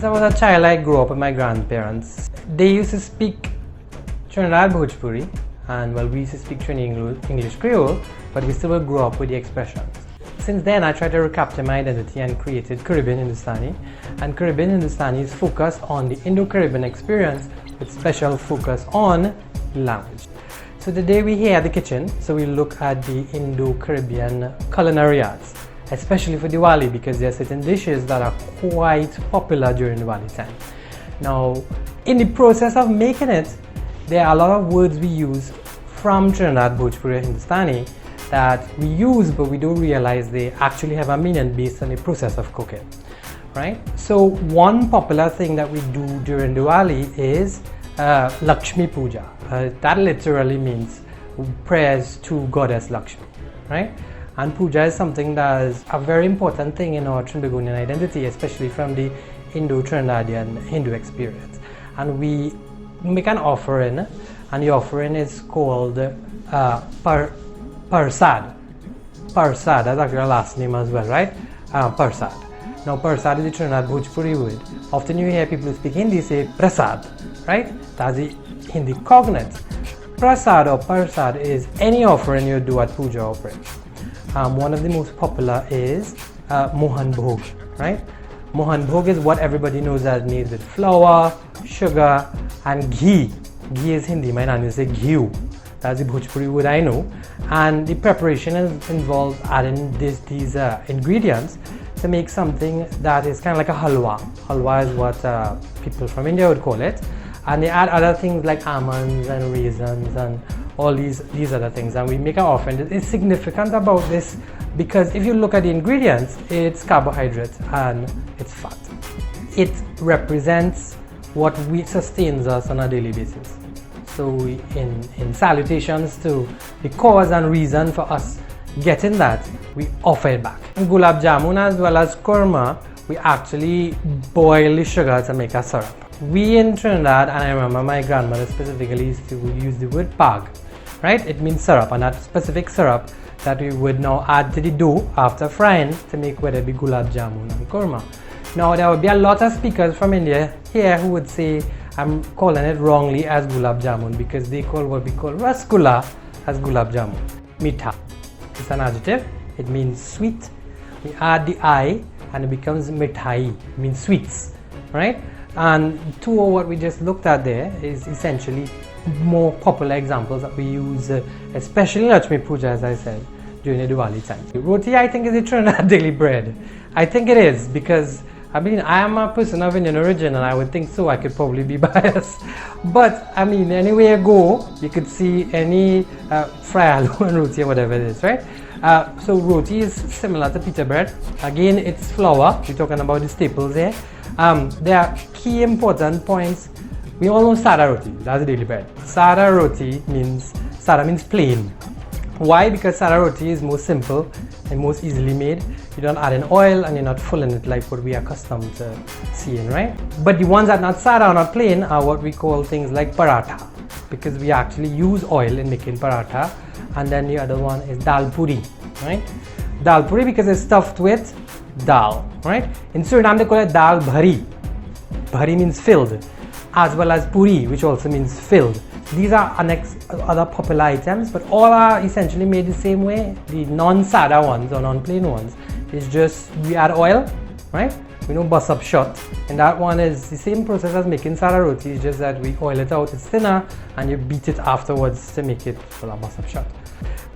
I was a child, I grew up with my grandparents. They used to speak Trinidad Bhojpuri, and well, we used to speak Trinidad English Creole, but we still grew up with the expressions. Since then, I tried to recapture my identity and created Caribbean Hindustani. And Caribbean Hindustani is focused on the Indo-Caribbean experience with special focus on language. So today we're here at the kitchen, so we look at the Indo-Caribbean culinary arts, especially for Diwali, because there are certain dishes that are quite popular during Diwali time. Now, in the process of making it, there are a lot of words we use from Trinidad Bhojpuri Hindustani that we use, but we don't realize they actually have a meaning based on the process of cooking, right? So one popular thing that we do during Diwali is Lakshmi Puja. That literally means prayers to Goddess Lakshmi, right? And puja is something that is a very important thing in our Trinbagonian identity, especially from the Indo-Trinidadian Hindu experience. And we make an offering, and the offering is called Parsad. Parsad, that's actually our last name as well, right? Parsad. Now, Parsad is the Trinidad Bhojpuri word. Often you hear people who speak Hindi say Prasad, right? That's the Hindi cognate. Prasad or Parsad is any offering you do at puja or prayer. One of the most popular is Mohan Bhog, right? Mohan Bhog is what everybody knows as made with flour, sugar, and ghee. Ghee is Hindi, my nan say ghee. That's the Bhojpuri word I know. And the preparation involves adding these ingredients to make something that is kind of like a halwa. Halwa is what people from India would call it. And they add other things like almonds and raisins and all these other things. And we make an offering. It's significant about this because if you look at the ingredients, it's carbohydrate and it's fat. It represents what sustains us on a daily basis. So in salutations to the cause and reason for us getting that, we offer it back. In gulab jamun as well as korma, we actually boil the sugar to make a syrup. We in Trinidad, and I remember my grandmother specifically used to use the word pag, right? It means syrup, and that specific syrup that we would now add to the dough after frying to make whether it be gulab jamun and korma. Now there would be a lot of speakers from India here who would say I'm calling it wrongly as gulab jamun because they call what we call rasgulla as gulab jamun. Mitha. It's an adjective. It means sweet. We add the I and it becomes mithai. It means sweets, right? And two of what we just looked at there is essentially more popular examples that we use, especially Lakshmi Puja, as I said, during the Diwali time. Roti, I think, is a Trinidad daily bread. I think it is because I mean, I am a person of Indian origin and I would think so. I could probably be biased. But I mean, anywhere you go, you could see any fry aloo and roti or whatever it is, right? So roti is similar to pita bread. Again, it's flour. We're talking about the staples here. There are key important points. We all know sada roti. That's the daily bread. Sada roti means plain. Why? Because sada roti is more simple and most easily made. You don't add in oil and you're not fulling it like what we are accustomed to seeing, right? But the ones that are not sada or not plain are what we call things like paratha, because we actually use oil in making paratha. And then the other one is dal puri, right? Dal puri because it's stuffed with dal, right? In Suriname they call it dal bhari. Bhari means filled, as well as puri, which also means filled. These are other popular items, but all are essentially made the same way. The non-sada ones or non-plain ones is just we add oil, right? We know bust up shot, and that one is the same process as making sada roti. It's just that we oil it out, it's thinner, and you beat it afterwards to make it full of bust up shot.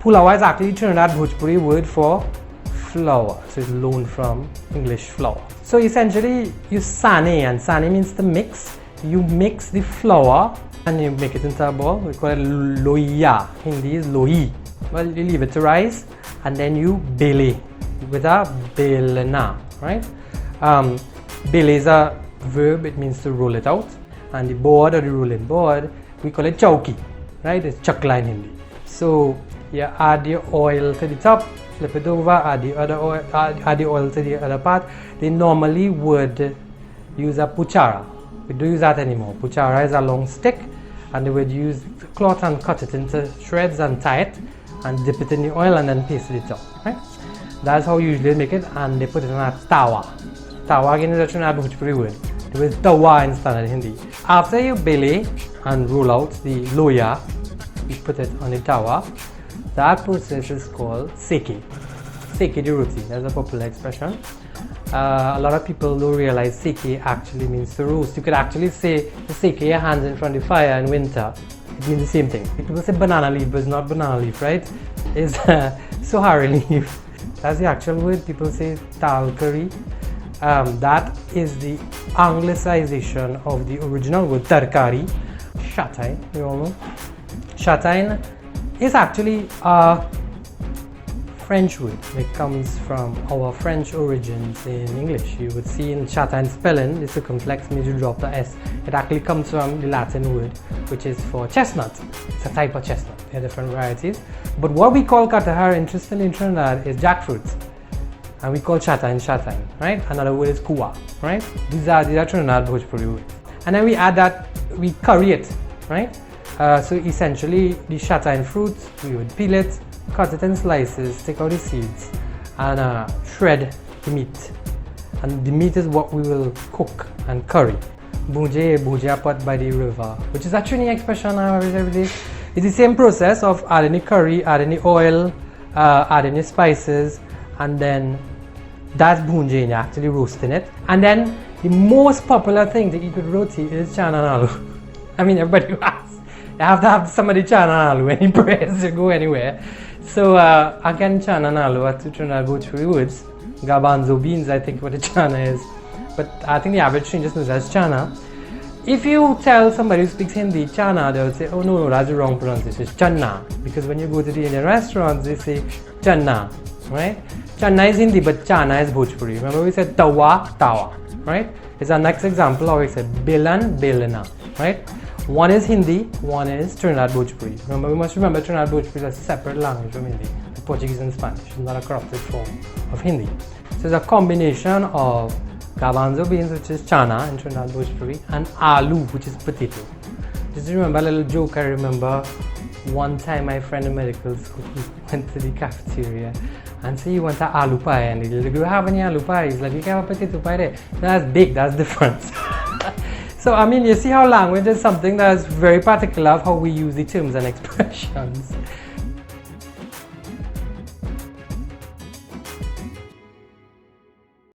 Pulawa is actually Trinidad Bhojpuri word for flour, so it's loaned from English flour. So essentially, you sane, and sane means to mix. You mix the flour and you make it into a ball. We call it loiya. Hindi is loi. Well, you leave it to rise and then you bele with a belena, right? Bele is a verb. It means to roll it out. And the board or the rolling board, we call it chowki, right? It's chakla in Hindi. So you add your oil to the top, flip it over, add the other oil, add the oil to the other part. They normally would use a puchara. We don't use that anymore. Puchara is a long stick, and they would use cloth and cut it into shreds and tie it and dip it in the oil and then paste it up, right? That's how you usually make it, and they put it in a tawa. Tawa again is a Trinidad Bhojpuri word. There is tawa in standard Hindi. After you bele and roll out the loya, you put it on the tawa. That process is called seke. Seke the roti. That's a popular expression. A lot of people don't realize seke actually means to roast. You could actually say to seke your hands in front of the fire in winter. It means the same thing. People say banana leaf, but it's not banana leaf, right? It's sohari leaf. That's the actual word. People say Taalcurry. That is the anglicization of the original word Taalcurry. Chatigne, you all know. Chatigne is actually a French word. It comes from our French origins in English. You would see in chatigne spelling, the circumflex means you drop the S. It actually comes from the Latin word, which is for chestnut. It's a type of chestnut. There are different varieties. But what we call katahar, interestingly in Trinidad, is jackfruit. And we call chatigne, right? Another word is kuwa, right? These are Trinidad Bhojpuri words. And then we add that, we curry it, right? So essentially, the chatigne fruit, we would peel it, cut it in slices, take out the seeds, and shred the meat. And the meat is what we will cook and curry. Bhoja pot by the river, which is actually an expression I use every day. It's the same process of adding the curry, adding the oil, adding the spices, and then that's bhunje, actually roasting it. And then the most popular thing to eat with roti is channa and aloo. I mean, everybody asks. You have to have some of the channa and aloo any prayers to go anywhere. So again, channa and aloo are two Trinidad Bhojpuri words. Garbanzo beans, I think what the channa is. But I think the average Trin just knows as channa. If you tell somebody who speaks Hindi channa, they will say, oh no, that's the wrong pronunciation. It's channa. Because when you go to the Indian restaurants, they say channa, right? Channa is Hindi, but channa is Bhojpuri. Remember we said tawa, right? It's our next example how we said bilan, bilana, right? One is Hindi, one is Trinidad Bhojpuri. Remember, we must remember Trinidad Bhojpuri is a separate language from Hindi. The Portuguese and Spanish. It's not a corrupted form of Hindi. So it's a combination of garbanzo beans, which is channa in Trinidad Bhojpuri, and aloo, which is potato. Just remember a little joke. I remember one time my friend in medical school went to the cafeteria and said, you want an aloo pie? And he like, do you have any aloo pie? He's like, you can have a potato pie there. That's big, that's different. So I mean, you see how language is something that's very particular of how we use the terms and expressions.